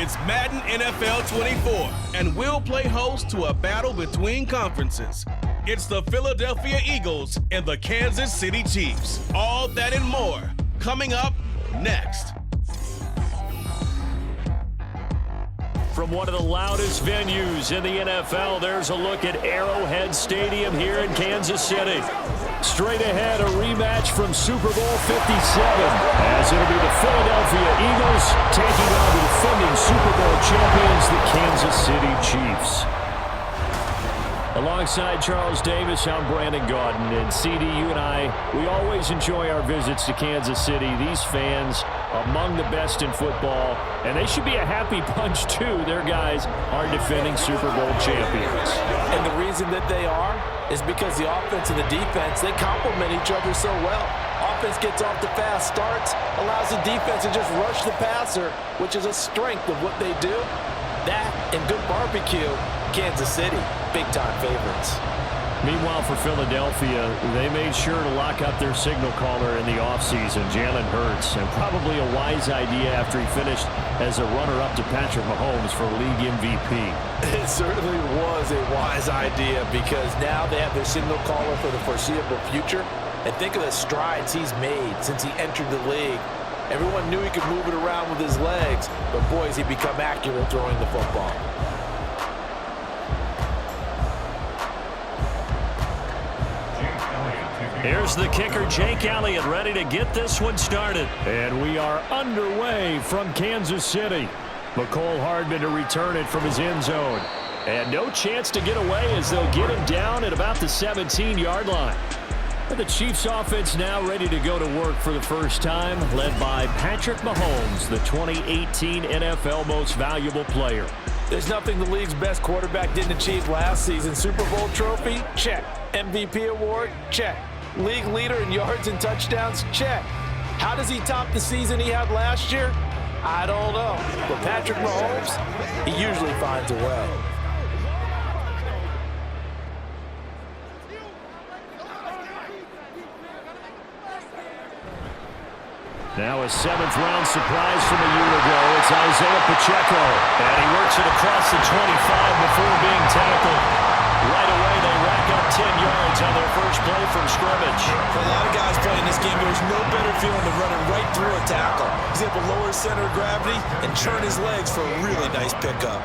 It's Madden NFL 24, and we'll play host to a battle between conferences. It's the Philadelphia Eagles and the Kansas City Chiefs. All that and more, coming up next. From one of the loudest venues in the NFL, there's a look at Arrowhead Stadium here in Kansas City. Straight ahead, a rematch from Super Bowl 57, as it'll be the Philadelphia Eagles taking on the defending Super Bowl champions, the Kansas City Chiefs. Alongside Charles Davis, I'm Brandon Gaudin, and CD, you and I, we always enjoy our visits to Kansas City. These fans, among the best in football, and they should be a happy bunch too. Their guys are defending Super Bowl champions. And the reason that they are is because the offense and the defense, they complement each other so well. Offense gets off the fast starts, allows the defense to just rush the passer, which is a strength of what they do. That and good barbecue, Kansas City, big-time favorites. Meanwhile, for Philadelphia, they made sure to lock up their signal caller in the offseason, Jalen Hurts, and probably a wise idea after he finished as a runner-up to Patrick Mahomes for league MVP. It certainly was a wise idea because now they have their signal caller for the foreseeable future. And think of the strides he's made since he entered the league. Everyone knew he could move it around with his legs, but boy, has he become accurate throwing the football. Here's the kicker, Jake Elliott, ready to get this one started. And we are underway from Kansas City. McCole Hardman to return it from his end zone. And no chance to get away as they'll get him down at about the 17-yard line. But the Chiefs offense now ready to go to work for the first time, led by Patrick Mahomes, the 2018 NFL Most Valuable Player. There's nothing the league's best quarterback didn't achieve last season. Super Bowl trophy? Check. MVP award? Check. League leader in yards and touchdowns? Check. How does he top the season he had last year? I don't know. But Patrick Mahomes, he usually finds a way. Now a seventh-round surprise from a year ago. It's Isaiah Pacheco. And he works it across the 25 before being tackled. Right away, they rack up 10 yards on their first play from scrimmage. For a lot of guys playing this game, there's no better feeling than running right through a tackle. He's able to lower his center of gravity and churn his legs for a really nice pickup.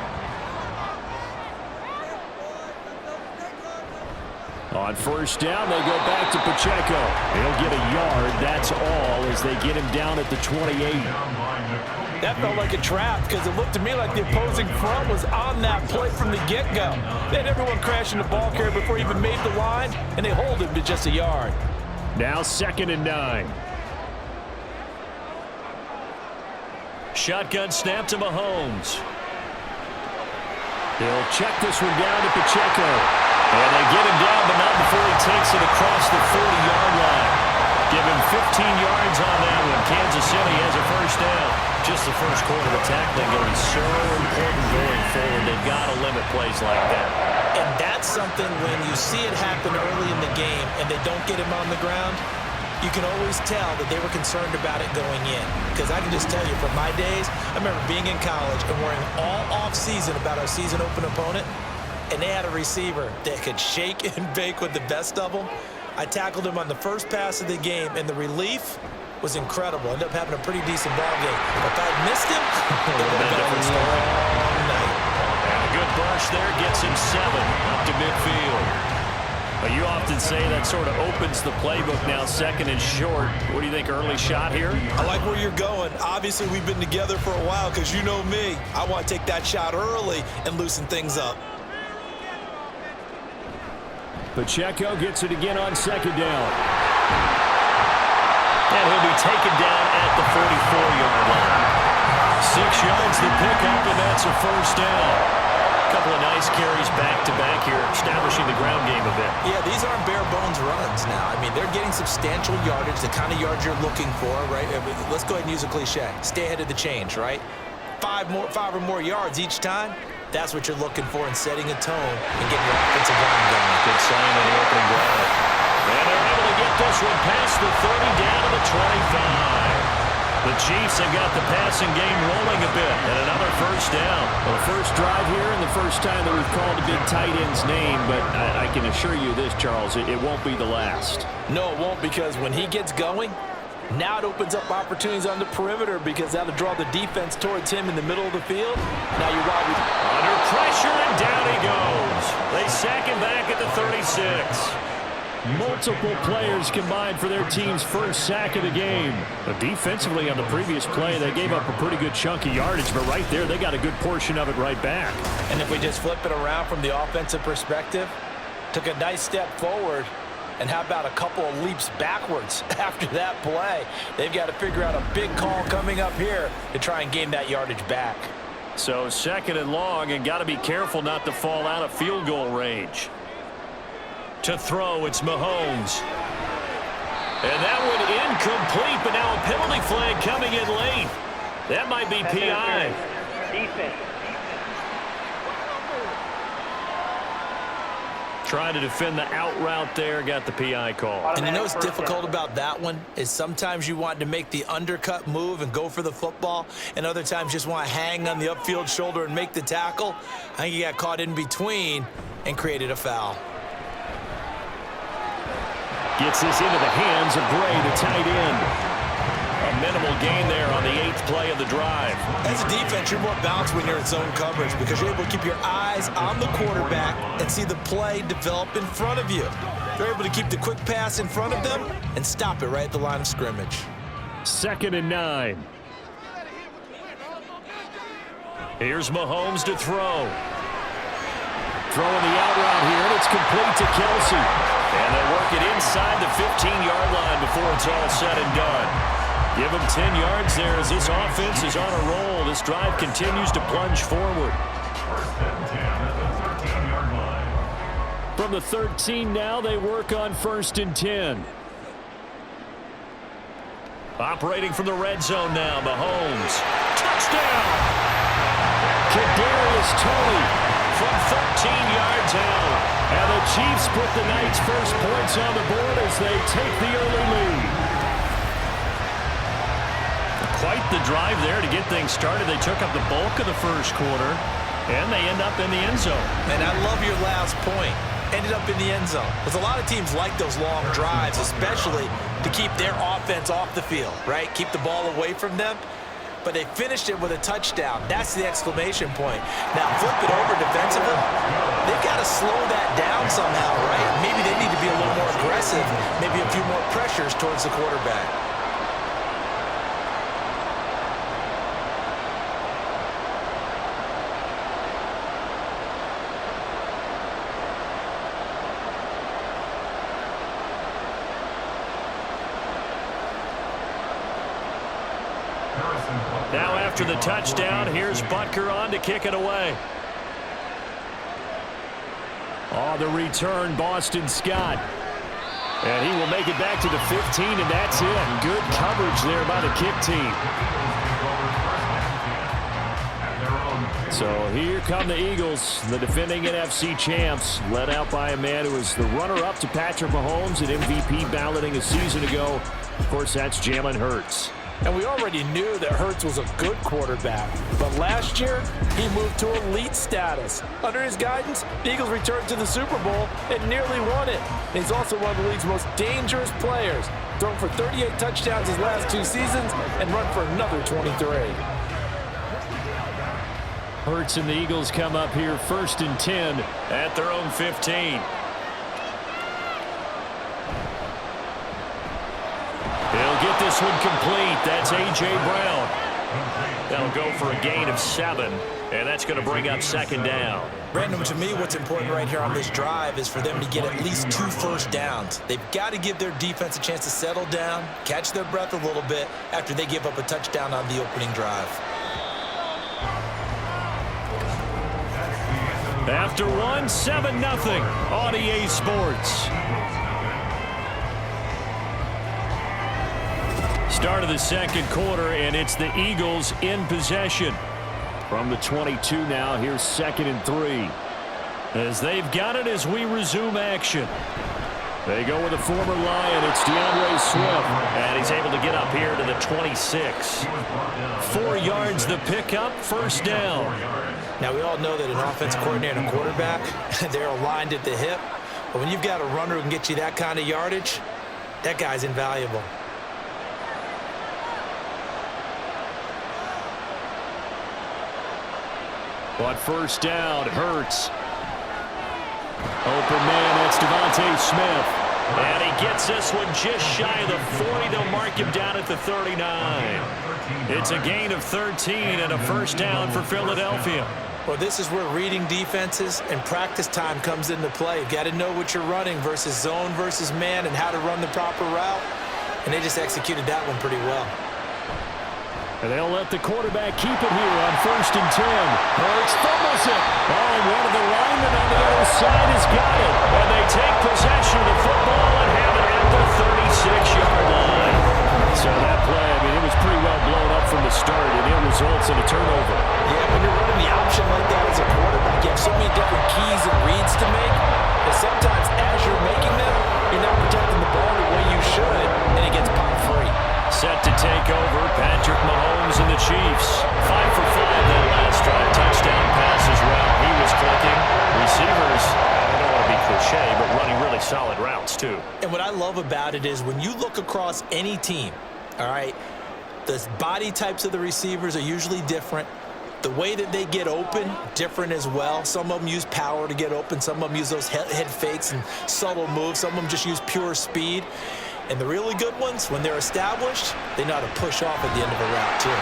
On first down, they go back to Pacheco. He'll get a yard, that's all, as they get him down at the 28. That felt like a trap because it looked to me like the opposing front was on that play from the get-go. They had everyone crashing the ball carrier before he even made the line, and they hold him to just a yard. Now 2nd and 9. Shotgun snap to Mahomes. He'll check this one down to Pacheco. And they get him down, but not before he takes it across the 40-yard line. Give him 15 yards on that one. Kansas City has a first down. Just the first quarter of tackling going to be so important going forward. They've got to limit plays like that. And that's something when you see it happen early in the game and they don't get him on the ground, you can always tell that they were concerned about it going in. Because I can just tell you from my days, I remember being in college and worrying all off-season about our season open opponent, and they had a receiver that could shake and bake with the best of them. I tackled him on the first pass of the game, and the relief was incredible. Ended up having a pretty decent ball game. But if I had missed him, it would have been a long night. And a good burst there gets him 7 up to midfield. But you often say that sort of opens the playbook now, 2nd and short. What do you think, early shot here? I like where you're going. Obviously, we've been together for a while because you know me. I want to take that shot early and loosen things up. Pacheco gets it again on 2nd down. And he'll be taken down at the 44-yard line. 6 yards to pick up, and that's a first down. A couple of nice carries back-to-back here, establishing the ground game a bit. Yeah, these aren't bare-bones runs now. I mean, they're getting substantial yardage, the kind of yards you're looking for, right? I mean, let's go ahead and use a cliche. Stay ahead of the change, right? 5 or more yards each time. That's what you're looking for in setting a tone and getting your offensive line going. Good sign on the opening drive. And they're able to get this one past the 30 down to the 25. The Chiefs have got the passing game rolling a bit, and another first down. Well, the first drive here and the first time that we've called a big tight end's name, but I can assure you this, Charles, it won't be the last. No, it won't, because when he gets going, now it opens up opportunities on the perimeter because that'll draw the defense towards him in the middle of the field. Now you're wide. Under pressure, and down he goes. They sack him back at the 36. Multiple players combined for their team's first sack of the game. But defensively on the previous play, they gave up a pretty good chunk of yardage, but right there, they got a good portion of it right back. And if we just flip it around from the offensive perspective, took a nice step forward, and how about a couple of leaps backwards after that play? They've got to figure out a big call coming up here to try and gain that yardage back. So second and long, and got to be careful not to fall out of field goal range. To throw, it's Mahomes. And that one incomplete, but now a penalty flag coming in late. That might be PI. Defense. Trying to defend the out route there, got the PI call. And you know what's difficult about that one is sometimes you want to make the undercut move and go for the football, and other times just want to hang on the upfield shoulder and make the tackle. I think he got caught in between and created a foul. Gets this into the hands of Gray, the tight end. A minimal gain there on the 8th play of the drive. As a defense, you're more balanced when you're in zone coverage because you're able to keep your eyes on the quarterback and see the play develop in front of you. You're able to keep the quick pass in front of them and stop it right at the line of scrimmage. 2nd and 9. Here's Mahomes to throw. Throwing the out route here, and it's complete to Kelsey. And they'll work it inside the 15-yard line before it's all said and done. Give them 10 yards there as this offense is on a roll. This drive continues to plunge forward. From the 13 now, they work on 1st and 10. Operating from the red zone now, Mahomes. Touchdown! Kadarius Toney from 13 yards out. And the Chiefs put the night's first points on the board as they take the early lead. Quite the drive there to get things started. They took up the bulk of the first quarter, and they end up in the end zone. And I love your last point. Ended up in the end zone. Because a lot of teams like those long drives, especially to keep their offense off the field, right? Keep the ball away from them. But they finished it with a touchdown. That's the exclamation point. Now flip it over defensively. They've got to slow that down somehow, right? Maybe they need to be a little more aggressive. Maybe a few more pressures towards the quarterback. Now after the touchdown, here's Butker on to kick it away. On the return, Boston Scott. And he will make it back to the 15, and that's it. Good coverage there by the kick team. So here come the Eagles, the defending NFC champs, led out by a man who was the runner-up to Patrick Mahomes at MVP balloting a season ago. Of course, that's Jalen Hurts. And we already knew that Hurts was a good quarterback. But last year, he moved to elite status. Under his guidance, the Eagles returned to the Super Bowl and nearly won it. And he's also one of the league's most dangerous players. Thrown for 38 touchdowns his last 2 seasons and run for another 23. Hurts and the Eagles come up here 1st and 10 at their own 15. He'll get this one complete. That's A.J. Brown. That'll go for a gain of 7, and that's going to bring up 2nd down. Brandon, to me, what's important right here on this drive is for them to get at least 2 first downs. They've got to give their defense a chance to settle down, catch their breath a little bit after they give up a touchdown on the opening drive. After 1, 7-0 on EA Sports. Start of the second quarter, and it's the Eagles in possession. From the 22 now, here's 2nd and 3. As they've got it as we resume action. They go with a former Lion. It's DeAndre Swift. And he's able to get up here to the 26. 4 yards the pickup, first down. Now, we all know that an offensive coordinator and a quarterback, they're aligned at the hip. But when you've got a runner who can get you that kind of yardage, that guy's invaluable. But first down, Hurts. Open man, that's Devontae Smith. And he gets this one just shy of the 40. They'll mark him down at the 39. It's a gain of 13 and a first down for Philadelphia. Well, this is where reading defenses and practice time comes into play. You've got to know what you're running versus zone versus man and how to run the proper route. And they just executed that one pretty well. And they'll let the quarterback keep it here on 1st and 10. Hurts fumbles it. Oh, and one of the linemen on the other side has got it. And they take possession of the football and have it at the 36-yard line. So that play, I mean, it was pretty well blown up from the start, and it results in a turnover. Yeah, when you're running the option like that as a quarterback, you have so many different keys and reads to make that sometimes as you're making them, you're not protecting the ball the way you should, and it gets popped free. Set to take over, Patrick Mahomes and the Chiefs. 5 for 5 that last drive. Touchdown pass as well. He was clicking. Receivers, I don't want to be cliche, but running really solid routes too. And what I love about it is when you look across any team, all right, the body types of the receivers are usually different. The way that they get open, different as well. Some of them use power to get open. Some of them use those head fakes and subtle moves. Some of them just use pure speed. And the really good ones, when they're established, they know how to push off at the end of a route, too.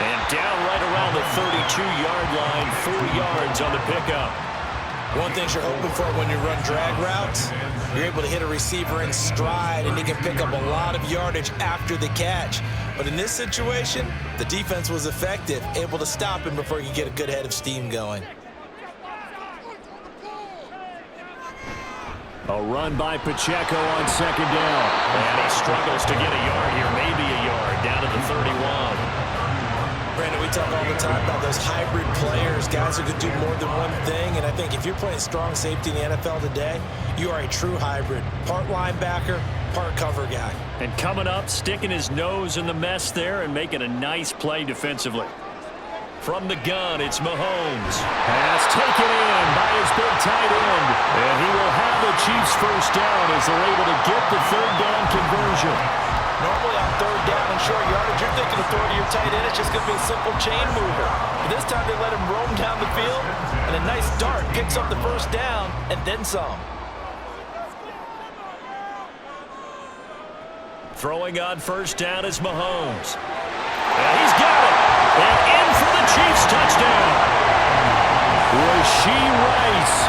And down right around the 32-yard line, 4 yards on the pickup. One thing you're hoping for when you run drag routes, you're able to hit a receiver in stride, and he can pick up a lot of yardage after the catch. But in this situation, the defense was effective, able to stop him before he could get a good head of steam going. A run by Pacheco on 2nd down. And he struggles to get a yard here, maybe a yard, down to the 31. Brandon, we talk all the time about those hybrid players, guys who could do more than one thing. And I think if you're playing strong safety in the NFL today, you are a true hybrid. Part linebacker, part cover guy. And coming up, sticking his nose in the mess there and making a nice play defensively. From the gun, it's Mahomes. Pass taken in by his big tight end. And he will have the Chiefs first down as they're able to get the 3rd down conversion. Normally on 3rd down and short yardage, you're thinking of throwing to your tight end. It's just going to be a simple chain mover. But this time they let him roam down the field. And a nice dart picks up the first down and then some. Throwing on 1st down is Mahomes. And he's got it. And in for the Chiefs touchdown. Rashee Rice,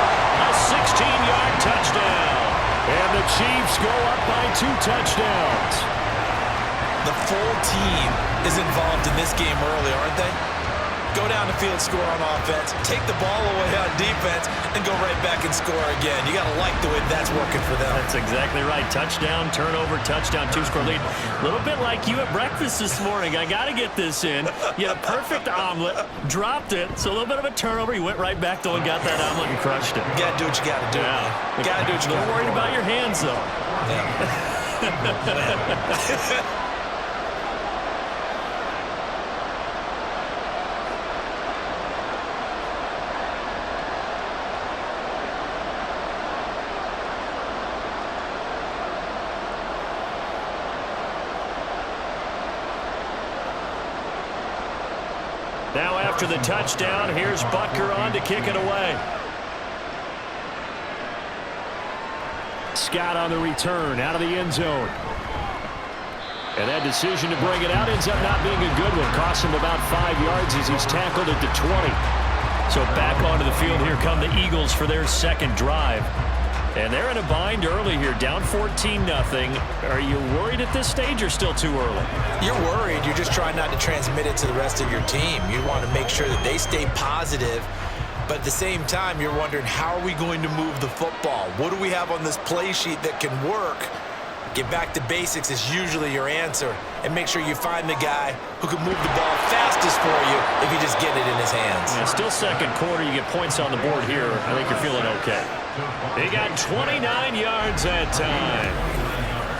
a 16-yard touchdown. And the Chiefs go up by 2 touchdowns. The full team is involved in this game early, aren't they? Go down the field, score on offense, take the ball away on defense, and go right back and score again. You got to like the way that's working for them. That's exactly right. Touchdown, turnover, touchdown, 2-score lead. A little bit like you at breakfast this morning. I got to get this in. You had a perfect omelet, dropped it, so a little bit of a turnover. You went right back, though, and got that omelet and crushed it. You got to do what you got to do. Yeah. You got to do what you got to do. A little worried about your hands, though. Yeah. Now after the touchdown, here's Butker on to kick it away. Scott on the return, out of the end zone. And that decision to bring it out ends up not being a good one. Costs him about 5 yards as he's tackled at the 20. So back onto the field, here come the Eagles for their 2nd drive. And they're in a bind early here, down 14-0. Are you worried at this stage or still too early? You're worried. You're just trying not to transmit it to the rest of your team. You want to make sure that they stay positive. But at the same time, you're wondering, how are we going to move the football? What do we have on this play sheet that can work Get back to basics is usually your answer, and make sure you find the guy who can move the ball fastest for you if you just get it in his hands. Yeah, still second quarter. You get points on the board here. I think you're feeling okay. He got 29 yards that time.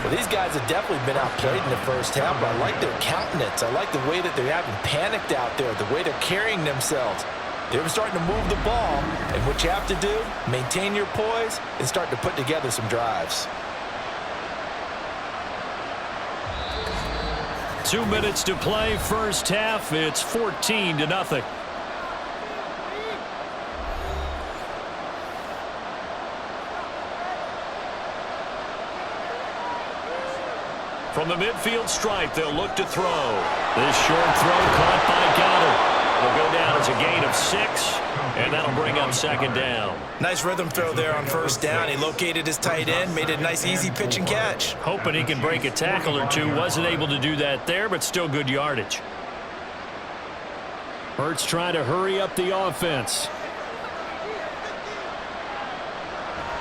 Well, these guys have definitely been outplayed in the first half, but I like their countenance. I like the way that they're having panicked out there, the way they're carrying themselves. They're starting to move the ball, and what you have to do, maintain your poise and start to put together some drives. 2 minutes to play, first half. It's 14-0. From the midfield stripe, they'll look to throw. This short throw caught by Goddard. It'll go down as a gain of 6, and that'll bring up second down. Nice rhythm throw there on first down. He located his tight end, made it a nice, easy pitch and catch. Hoping he can break a tackle or two. Wasn't able to do that there, but still good yardage. Hurts trying to hurry up the offense.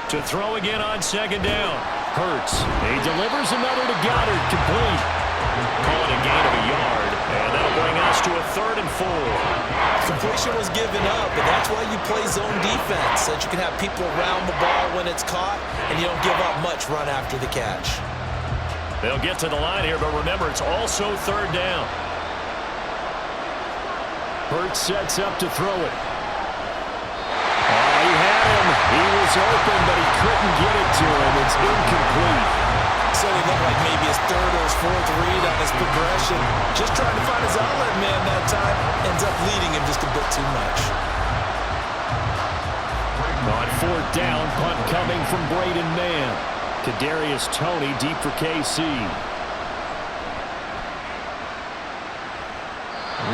To throw again on second down. Hurts. He delivers another to Goddard, complete. Call it a gain of a yard, and that'll bring us to a 3rd and 4. Completion was given up, and that's why you play zone defense, so that you can have people around the ball when it's caught, and you don't give up much run after the catch. They'll get to the line here, but remember, it's also 3rd down. Hurts sets up to throw it. He had him. He was open, but he couldn't get it to him. It's incomplete. So he looked like maybe his 3rd or his 4th read on his progression. Just trying to find his outlet man that time. Ends up leading him just a bit too much. On 4th down, punt coming from Braden Mann. Kadarius Toney deep for KC.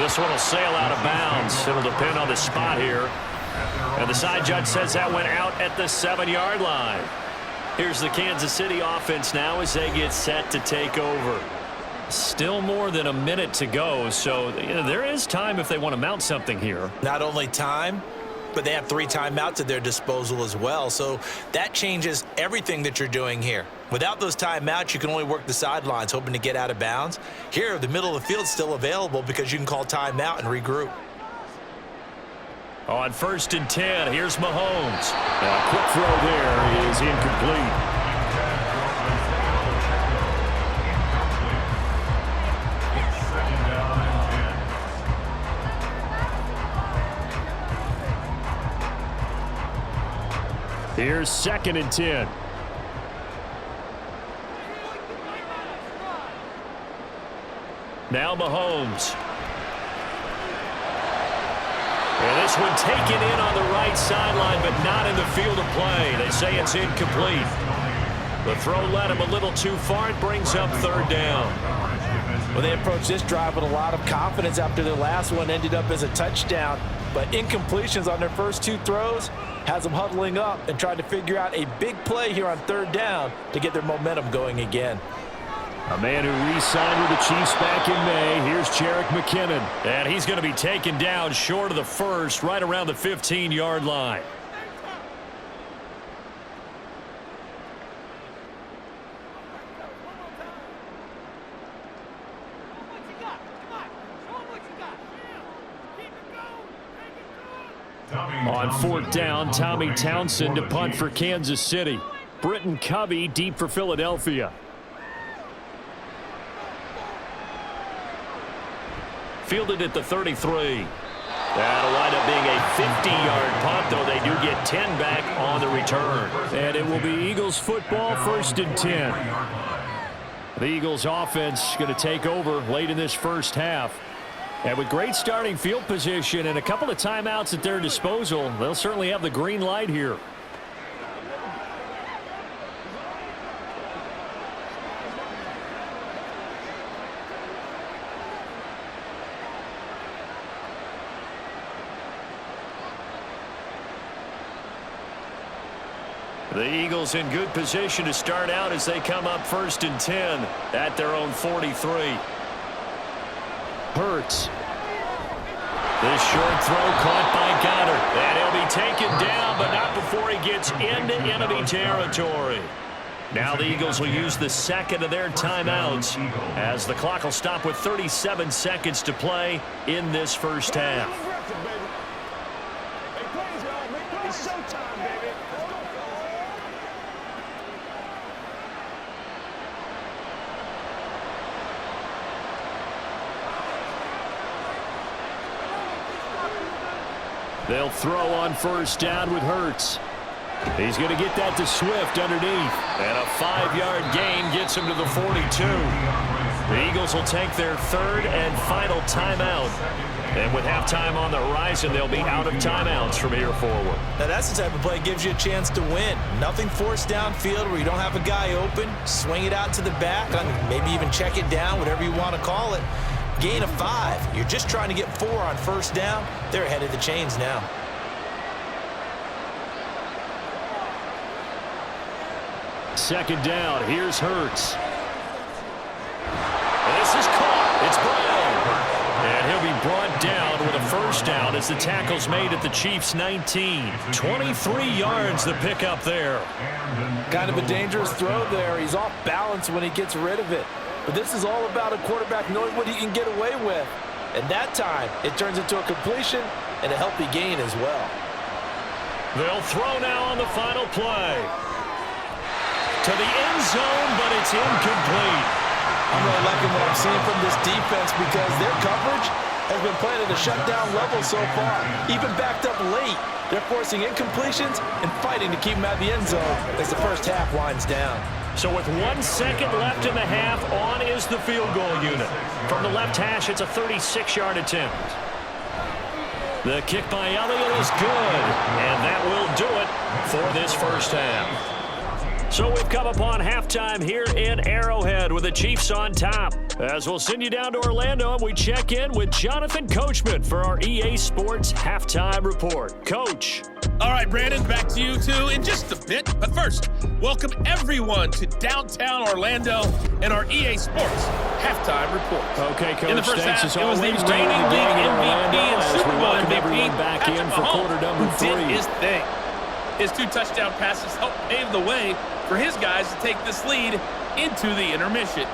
This one will sail out of bounds. It'll depend on the spot here. And the side judge says that went out at the 7-yard line. Here's the Kansas City offense now as they get set to take over. Still more than a minute to go, so there is time if they want to mount something here. Not only time, but they have 3 timeouts at their disposal as well, so that changes everything that you're doing here. Without those timeouts, you can only work the sidelines hoping to get out of bounds. Here, the middle of the field's still available because you can call timeout and regroup. On 1st and 10, here's Mahomes. A quick throw there is incomplete. Here's 2nd and 10. Now Mahomes. And this one taken in on the right sideline, but not in the field of play. They say it's incomplete. The throw led him a little too far. It brings up 3rd down. Well, they approached this drive with a lot of confidence after their last one ended up as a touchdown. But incompletions on their first 2 throws has them huddling up and trying to figure out a big play here on 3rd down to get their momentum going again. A man who re-signed with the Chiefs back in May. Here's Jerick McKinnon. And he's going to be taken down short of the 1st, right around the 15-yard line. On 4th down, Tommy Townsend to punt for Kansas City. Britton Covey deep for Philadelphia. Fielded at the 33. That'll wind up being a 50-yard punt, though they do get 10 back on the return. And it will be Eagles football, 1st and 10. The Eagles offense going to take over late in this first half. And with great starting field position and a couple of timeouts at their disposal, they'll certainly have the green light here. The Eagles in good position to start out as they come up 1st and 10 at their own 43. Hurts. This short throw caught by Goddard. And he'll be taken down, but not before he gets into enemy territory. Now the Eagles will use the second of their timeouts as the clock will stop with 37 seconds to play in this first half. It's showtime, baby. They'll throw on first down with Hurts. He's going to get that to Swift underneath. And a 5-yard gain gets him to the 42. The Eagles will take their third and final timeout. And with halftime on the horizon, they'll be out of timeouts from here forward. Now that's the type of play that gives you a chance to win. Nothing forced downfield where you don't have a guy open. Swing it out to the back, maybe even check it down, whatever you want to call it. Gain of 5. You're just trying to get 4 on first down. They're ahead of the chains now. Second down. Here's Hurts. This is caught. It's Brown. And he'll be brought down with a first down as the tackle's made at the Chiefs' 19. 23 yards the pickup there. Kind of a dangerous throw there. He's off balance when he gets rid of it. But this is all about a quarterback knowing what he can get away with. And that time, it turns into a completion and a healthy gain as well. They'll throw now on the final play. To the end zone, but it's incomplete. I'm really liking what I'm seeing from this defense because their coverage has been playing at a shutdown level so far. Even backed up late, they're forcing incompletions and fighting to keep them out of the end zone as the first half winds down. So with 1 second left in the half, on is the field goal unit. From the left hash, it's a 36-yard attempt. The kick by Elliott is good, and that will do it for this first half. So we've come upon halftime here in Arrowhead with the Chiefs on top. As we'll send you down to Orlando and we check in with Jonathan Coachman for our EA Sports Halftime Report. Coach. All right, Brandon, back to you two in just a bit. But first, welcome everyone to downtown Orlando and our EA Sports Halftime Report. Okay, Coach, in the first thanks half, as it was the always. reigning league MVP and Super Bowl MVP, back Patrick in for Mahomes, quarter number 3. who did his thing. His 2 touchdown passes helped pave the way for his guys to take this lead into the intermission.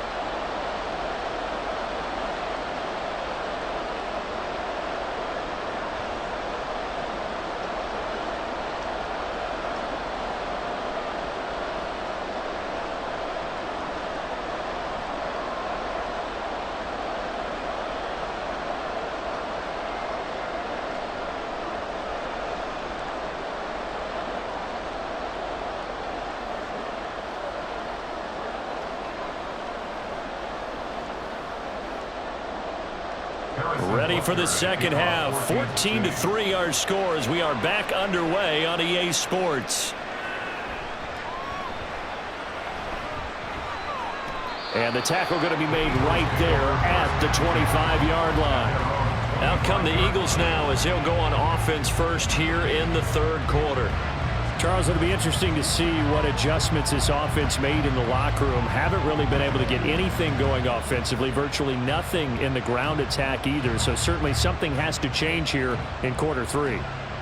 Ready for the second half. 14-3 our score as we are back underway on EA Sports. And the tackle going to be made right there at the 25-yard line. Out come the Eagles now as they'll go on offense first here in the third quarter. Charles, it'll be interesting to see what adjustments this offense made in the locker room. Haven't really been able to get anything going offensively, virtually nothing in the ground attack either. So certainly something has to change here in quarter 3.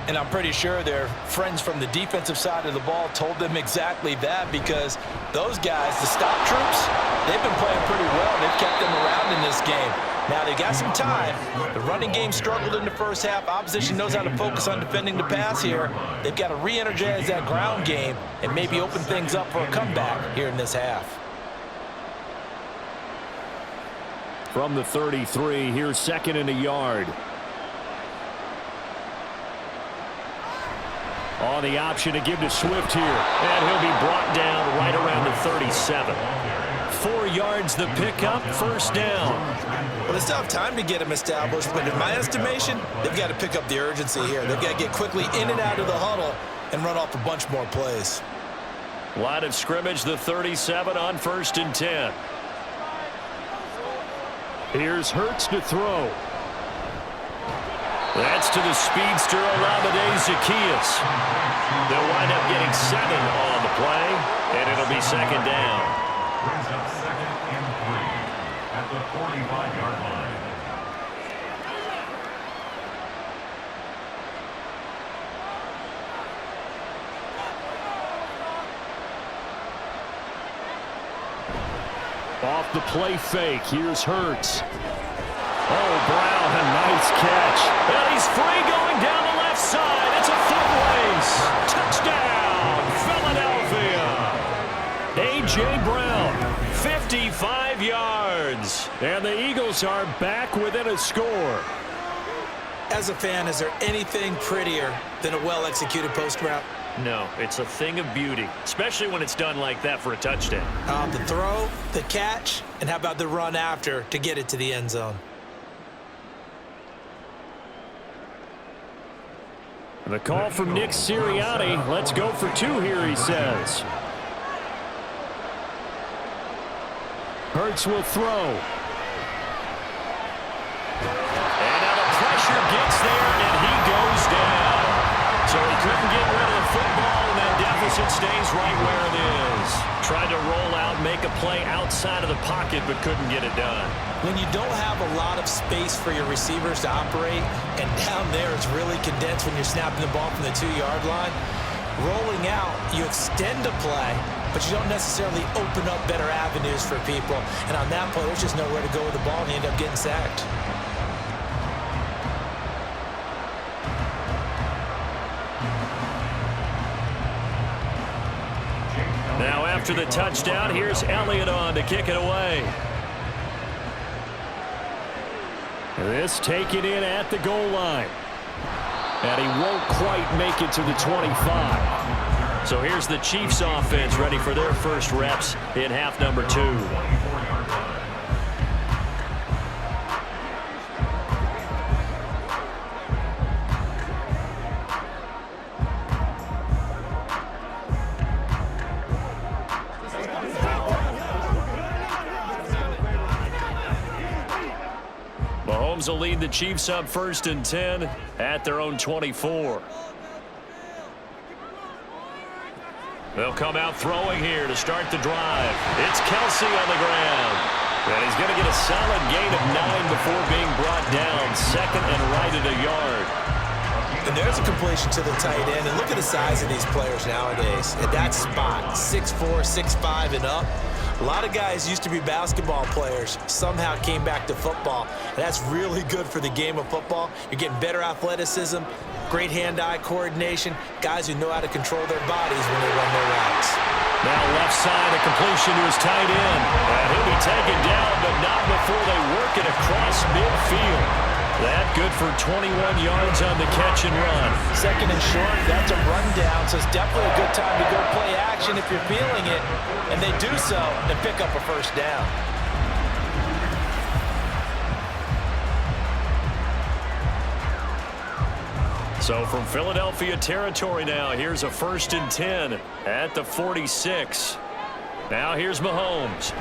And I'm pretty sure their friends from the defensive side of the ball told them exactly that because those guys, the stop troops, they've been playing pretty well. They've kept them around in this game. Now, they got some time. The running game struggled in the first half. Opposition knows how to focus on defending the pass here. They've got to re-energize that ground game and maybe open things up for a comeback here in this half. From the 33, here's second and a yard. On the option to give to Swift here. And he'll be brought down right around the 37. 4 yards the pickup, first down. Well, they still have time to get him established, but in my estimation, they've got to pick up the urgency here. They've got to get quickly in and out of the huddle and run off a bunch more plays. Line of scrimmage, the 37 on 1st and 10. Here's Hurts to throw. That's to the speedster, Olamide Zaccheaus. They'll wind up getting 7 on the play, and it'll be second down. Brings up second and 3 at the 45-yard line. the play fake. Here's Hurts. Oh, Brown, a nice catch. And he's free going down the left side. It's a foot race. Touchdown, Philadelphia. A.J. Brown, 55 yards. And the Eagles are back within a score. As a fan, is there anything prettier than a well-executed post route? No, it's a thing of beauty, especially when it's done like that for a touchdown. The throw, the catch, and how about the run after to get it to the end zone? The call from Nick Sirianni. Let's go for two here, he says. Hurts will throw. And now the pressure gets there, and he goes down. So he couldn't get rid of the football, and that deficit stays right where it is. Tried to roll out, make a play outside of the pocket, but couldn't get it done. When you don't have a lot of space for your receivers to operate, and down there it's really condensed when you're snapping the ball from the 2-yard line, rolling out, you extend a play, but you don't necessarily open up better avenues for people. And on that play, there's just nowhere to go with the ball, and you end up getting sacked. Now after the touchdown, here's Elliott on to kick it away. This taken in at the goal line. And he won't quite make it to the 25. So here's the Chiefs offense ready for their first reps in half number 2. Mahomes will lead the Chiefs up 1st and 10 at their own 24. They'll come out throwing here to start the drive. It's Kelsey on the ground. And he's going to get a solid gain of 9 before being brought down. 2nd and right at a yard. And there's a completion to the tight end. And look at the size of these players nowadays. At that spot, 6'4", 6'5", and up. A lot of guys used to be basketball players, somehow came back to football. And that's really good for the game of football. You're getting better athleticism, great hand-eye coordination, guys who know how to control their bodies when they run their routes. Now left side, a completion to his tight end. And he'll be taken down, but not before they work it across midfield. That good for 21 yards on the catch and run. 2nd and short, that's a rundown, so it's definitely a good time to go play action if you're feeling it. And they do so and pick up a first down. So from Philadelphia territory now, here's a 1st and 10 at the 46. Now here's Mahomes.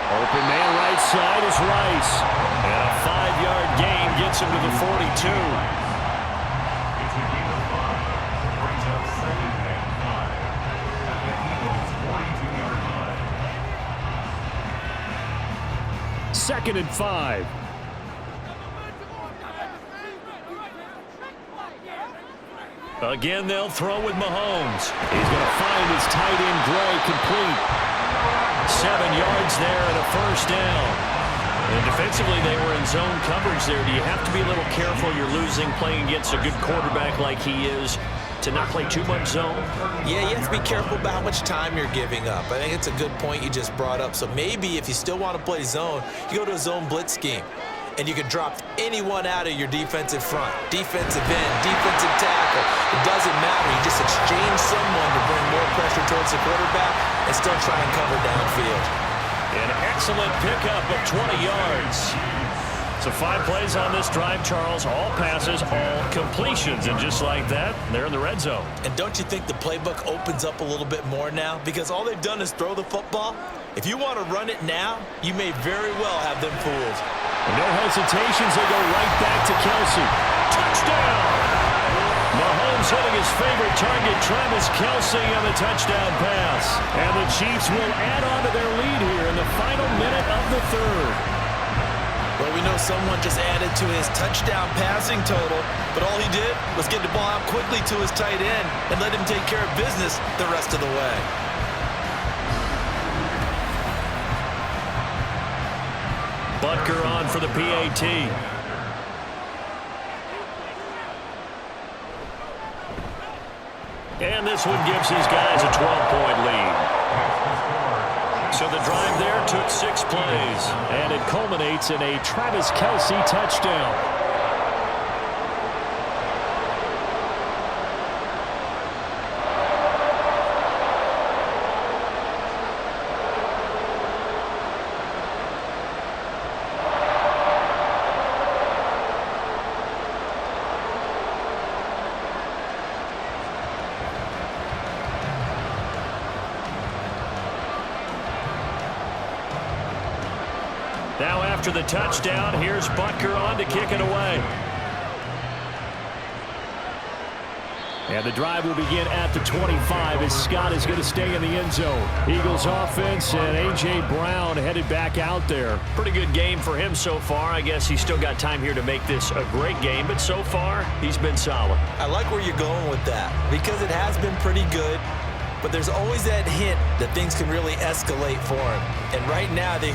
Open man right side is Rice. And a 5-yard gain gets him to the 42. It's a gain of 5. Brings up 2nd and 5 at the Eagles' 42-yard line. 2nd and 5. Again, they'll throw with Mahomes. He's going to find his tight end Gray complete. 7 yards there and a first down. And defensively, they were in zone coverage there. Do you have to be a little careful? You're losing playing against a good quarterback like he is to not play too much zone? Yeah, you have to be careful about how much time you're giving up. I think it's a good point you just brought up. So maybe if you still want to play zone, you go to a zone blitz scheme. And you can drop anyone out of your defensive front. Defensive end, defensive tackle. It doesn't matter. You just exchange someone to bring more pressure towards the quarterback and still try and cover downfield. An excellent pickup of 20 yards. So 5 plays on this drive, Charles. All passes, all completions. And just like that, they're in the red zone. And don't you think the playbook opens up a little bit more now? Because all they've done is throw the football. If you want to run it now, you may very well have them fooled. No hesitations, they go right back to Kelsey. Touchdown! Mahomes hitting his favorite target, Travis Kelsey, on the touchdown pass. And the Chiefs will add on to their lead here in the final minute of the 3rd. Well, we know someone just added to his touchdown passing total, but all he did was get the ball out quickly to his tight end and let him take care of business the rest of the way. Butker on for the PAT. And this one gives his guys a 12-point lead. So the drive there took 6 plays, and it culminates in a Travis Kelce touchdown. Now after the touchdown, here's Butker on to kick it away. And the drive will begin at the 25 as Scott is going to stay in the end zone. Eagles offense and A.J. Brown headed back out there. Pretty good game for him so far. I guess he's still got time here to make this a great game, but so far he's been solid. I like where you're going with that because it has been pretty good. But there's always that hint that things can really escalate for him. And right now, they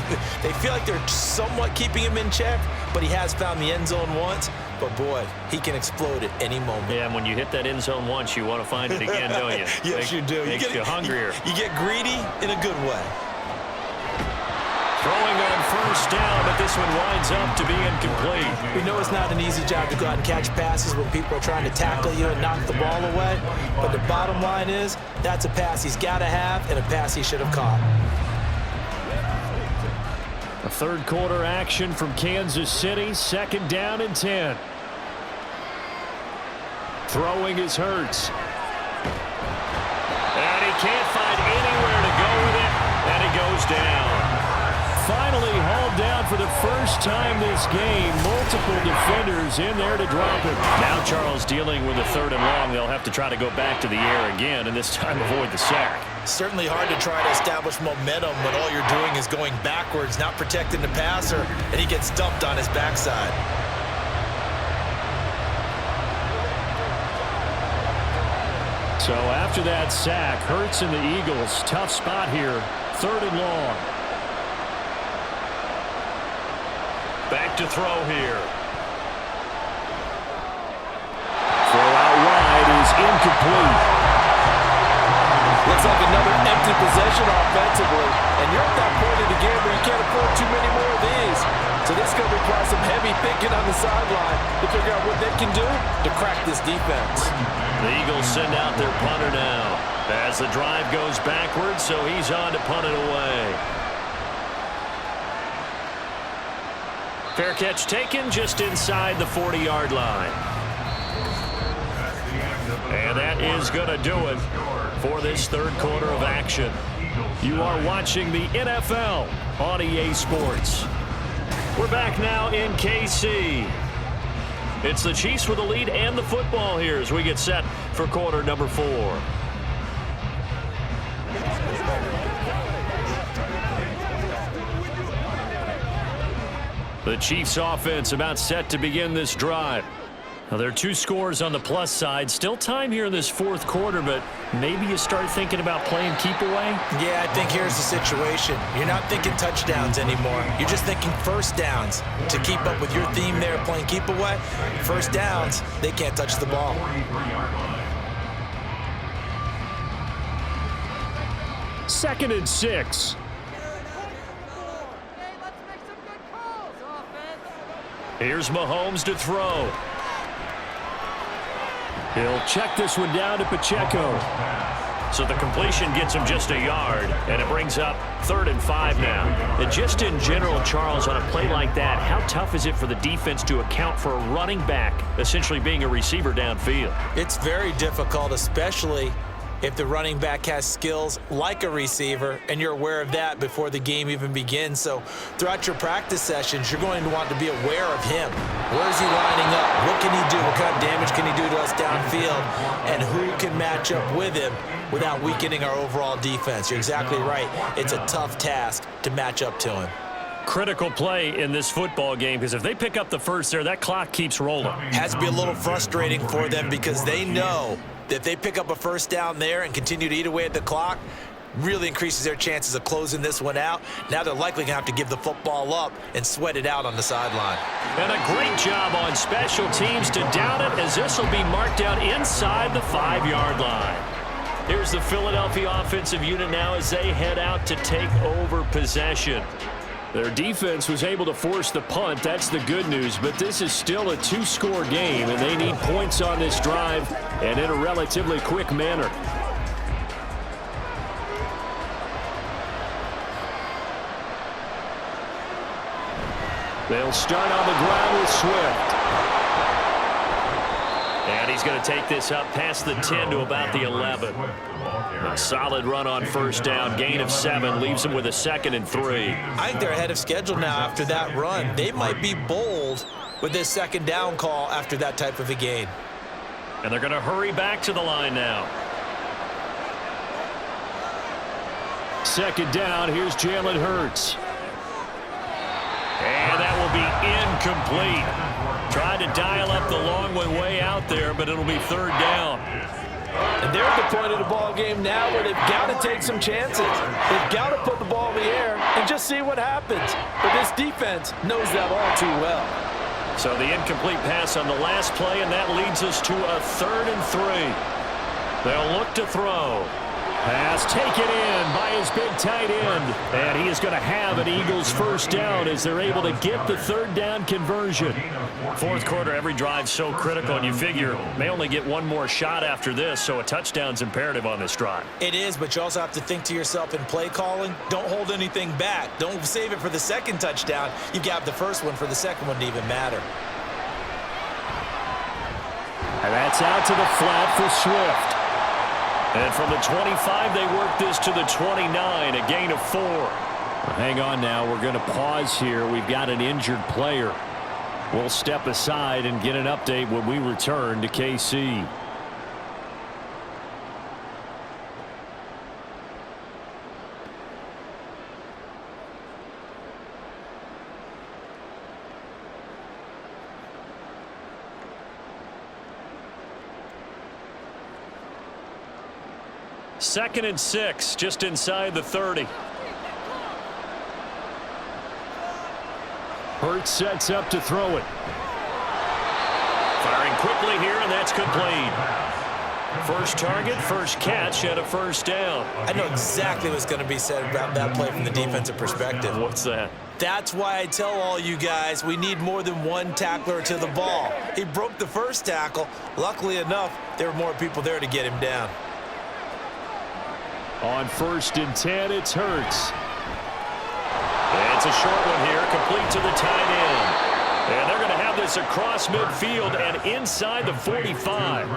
feel like they're somewhat keeping him in check, but he has found the end zone once. But, boy, he can explode at any moment. Yeah, and when you hit that end zone once, you want to find it again, don't you? Yes, you do. Makes you hungrier. You get greedy in a good way. Throwing on first down, but this one winds up to be incomplete. We know it's not an easy job to go out and catch passes when people are trying to tackle you and knock the ball away. But the bottom line is, that's a pass he's got to have and a pass he should have caught. A third quarter action from Kansas City, 2nd down and 10. Throwing is Hurts. And he can't find anywhere to go with it, and it goes down. Finally hauled down for the first time this game. Multiple defenders in there to drop him. Now Charles dealing with a 3rd and long. They'll have to try to go back to the air again, and this time avoid the sack. Certainly hard to try to establish momentum when all you're doing is going backwards, not protecting the passer, and he gets dumped on his backside. So after that sack, Hurts and the Eagles, tough spot here. 3rd and long. Back to throw here. Throw out wide is incomplete. Looks like another empty possession offensively. And you're at that point of the game where you can't afford too many more of these. So this is going to require some heavy thinking on the sideline to figure out what they can do to crack this defense. The Eagles send out their punter now as the drive goes backwards, so he's on to punt it away. Fair catch taken just inside the 40-yard line. And that is going to do it for this 3rd quarter of action. You are watching the NFL on EA Sports. We're back now in KC. It's the Chiefs with the lead and the football here as we get set for quarter number 4. The Chiefs offense about set to begin this drive. Now, there are 2 scores on the plus side. Still time here in this 4th quarter, but maybe you start thinking about playing keep away? Yeah, I think here's the situation. You're not thinking touchdowns anymore. You're just thinking first downs. To keep up with your theme there, playing keep away, first downs, they can't touch the ball. 2nd and 6. Here's Mahomes to throw. He'll check this one down to Pacheco. So the completion gets him just a yard, and it brings up 3rd and 5 now. And just in general, Charles, on a play like that, how tough is it for the defense to account for a running back essentially being a receiver downfield? It's very difficult, especially if the running back has skills like a receiver, and you're aware of that before the game even begins. So throughout your practice sessions, you're going to want to be aware of him. Where is he lining up? What can he do? What kind of damage can he do to us downfield? And who can match up with him without weakening our overall defense? You're exactly right. It's a tough task to match up to him. Critical play in this football game, because if they pick up the first there, that clock keeps rolling. Has to be a little frustrating for them because they know that if they pick up a first down there and continue to eat away at the clock, really increases their chances of closing this one out. Now they're likely going to have to give the football up and sweat it out on the sideline. And a great job on special teams to down it, as this will be marked out inside the 5-yard line. Here's the Philadelphia offensive unit now as they head out to take over possession. Their defense was able to force the punt. That's the good news, but this is still a 2-score game, and they need points on this drive and in a relatively quick manner. They'll start on the ground with Swift. And he's going to take this up past the 10 to about the 11. A solid run on first down. Gain of 7 leaves him with a 2nd and 3. I think they're ahead of schedule now after that run. They might be bold with this 2nd down call after that type of a gain. And they're going to hurry back to the line now. 2nd down. Here's Jalen Hurts. And that will be incomplete. Tried to dial up the long one way out there, but it'll be 3rd down. And they're at the point of the ball game now where they've got to take some chances. They've got to put the ball in the air and just see what happens. But this defense knows that all too well. So the incomplete pass on the last play, and that leads us to a 3rd and 3. They'll look to throw. Pass taken in by his big tight end. And he is going to have an Eagles first down as they're able to get the 3rd down conversion. 4th quarter, every drive so critical, and you figure may only get one more shot after this, so a touchdown's imperative on this drive. It is, but you also have to think to yourself in play calling, don't hold anything back. Don't save it for the 2nd touchdown. You've got the first one for the 2nd one to even matter. And that's out to the flat for Swift. And from the 25, they work this to the 29, a gain of 4. Hang on now. We're going to pause here. We've got an injured player. We'll step aside and get an update when we return to KC. Second and 6, just inside the 30. Hurts sets up to throw it. Firing quickly here, and that's complete. First target, first catch, and a first down. I know exactly what's going to be said about that play from the defensive perspective. What's that? That's why I tell all you guys we need more than one tackler to the ball. He broke the first tackle. Luckily enough, there were more people there to get him down. On 1st and 10, it's Hurts. It's a short one here, complete to the tight end. And they're going to have this across midfield and inside the 45.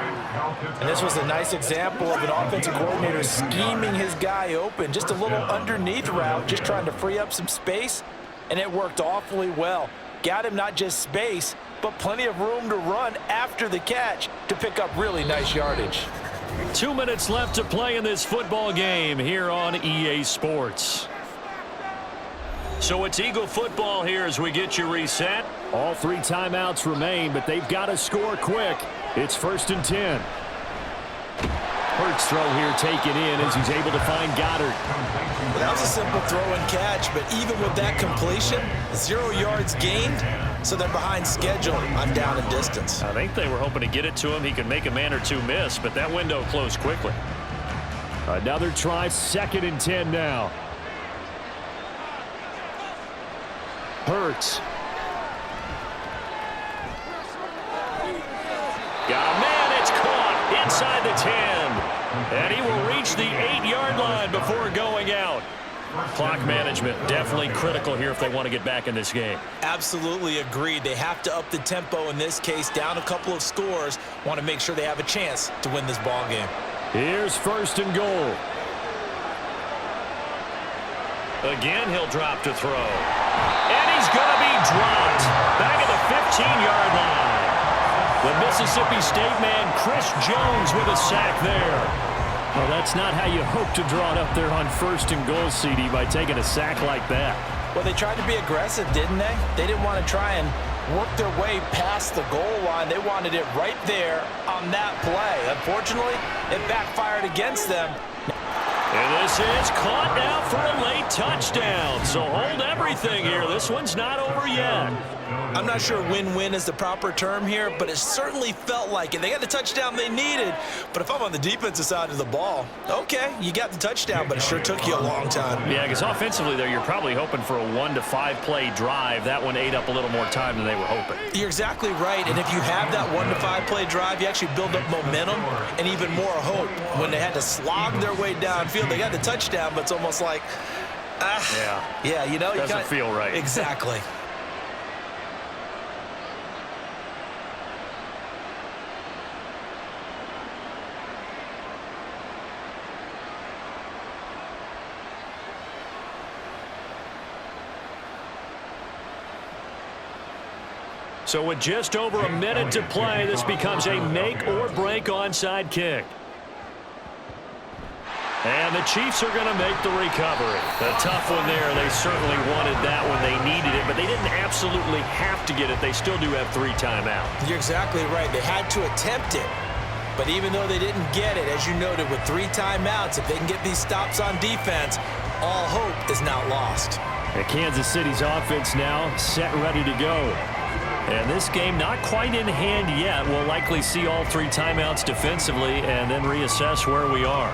And this was a nice example of an offensive coordinator scheming his guy open. Just a little underneath route, just trying to free up some space, and it worked awfully well. Got him not just space, but plenty of room to run after the catch to pick up really nice yardage. 2 minutes left to play in this football game here on EA Sports. So it's Eagle football here as we get you reset. All 3 timeouts remain, but they've got to score quick. It's 1st and 10. Hurts throw here taken in as he's able to find Goddard. Well, that was a simple throw and catch, but even with that completion, 0 yards gained, so they're behind schedule on down and distance. I think they were hoping to get it to him. He could make a man or two miss, but that window closed quickly. Another try, 2nd and 10 now. Hurts. Got a man, it's caught inside the 10. And he will reach the 8-yard line before going out. Clock management definitely critical here if they want to get back in this game. Absolutely agreed. They have to up the tempo in this case, down a couple of scores. Want to make sure they have a chance to win this ball game. Here's 1st and goal. Again, he'll drop to throw. And he's going to be dropped back at the 15-yard line. The Mississippi State man, Chris Jones, with a sack there. Well, that's not how you hope to draw it up there on 1st and goal, CD, by taking a sack like that. Well, they tried to be aggressive, didn't they? They didn't want to try and work their way past the goal line. They wanted it right there on that play. Unfortunately, it backfired against them. And this is caught now for a late touchdown. So hold everything here. This one's not over yet. I'm not sure win-win is the proper term here, but it certainly felt like it. They got the touchdown they needed, but if I'm on the defensive side of the ball, okay, you got the touchdown, but it sure took you a long time. Yeah, because offensively there, you're probably hoping for a 1 to 5 play drive. That one ate up a little more time than they were hoping. You're exactly right, and if you have that 1 to 5 play drive, you actually build up momentum and even more hope. When they had to slog their way downfield, they got the touchdown, but it's almost like, yeah, you know, doesn't feel right. Exactly. So with just over a minute to play, this becomes a make-or-break onside kick. And the Chiefs are going to make the recovery. A tough one there. They certainly wanted that when they needed it, but they didn't absolutely have to get it. They still do have 3 timeouts. You're exactly right. They had to attempt it. But even though they didn't get it, as you noted, with 3 timeouts, if they can get these stops on defense, all hope is not lost. And Kansas City's offense now set ready to go. And this game not quite in hand yet. We'll likely see all 3 timeouts defensively and then reassess where we are.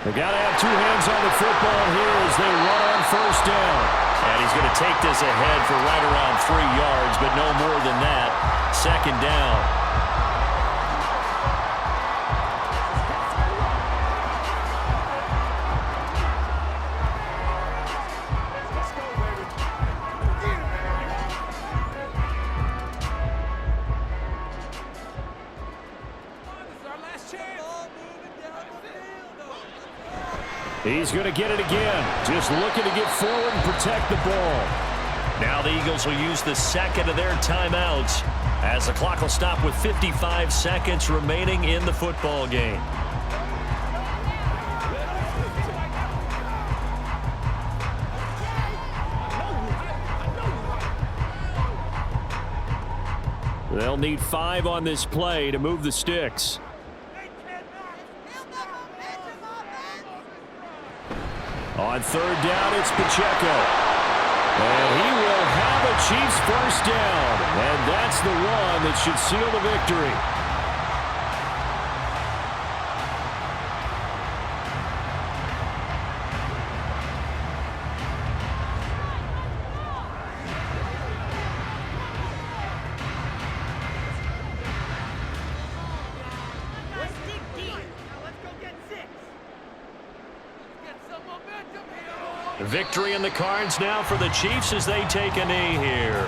They got to have 2 hands on the football here as they run on first down. And he's going to take this ahead for right around 3 yards, but no more than that. 2nd down. He's going to get it again. Just looking to get forward and protect the ball. Now the Eagles will use the 2nd of their timeouts as the clock will stop with 55 seconds remaining in the football game. They'll need 5 on this play to move the sticks. On 3rd down, it's Pacheco. And he will have a Chiefs first down. And that's the one that should seal the victory. Victory in the cards now for the Chiefs as they take a knee here.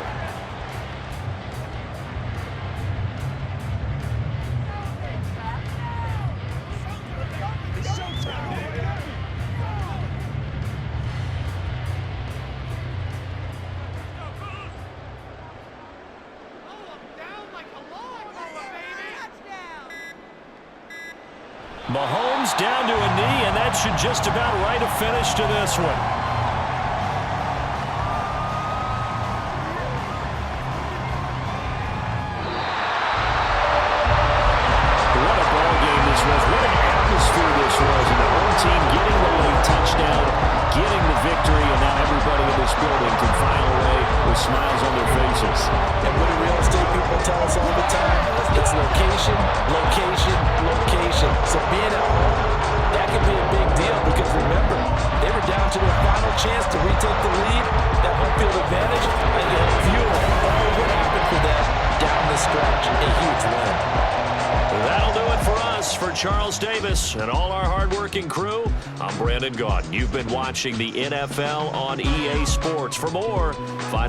Mahomes down to a knee, and that should just about write a finish to this one. Smiles on their faces. And what do real estate people tell us all the time? It's location, location, location. So being at home, that could be a big deal because remember, they were down to their final chance to retake the lead. That home field advantage, and you have fuel all what happened for them down the stretch. A huge win. That'll do it for us. For Charles Davis and all our hardworking crew, I'm Brandon Gaudin. You've been watching the NFL on EA Sports. For more, find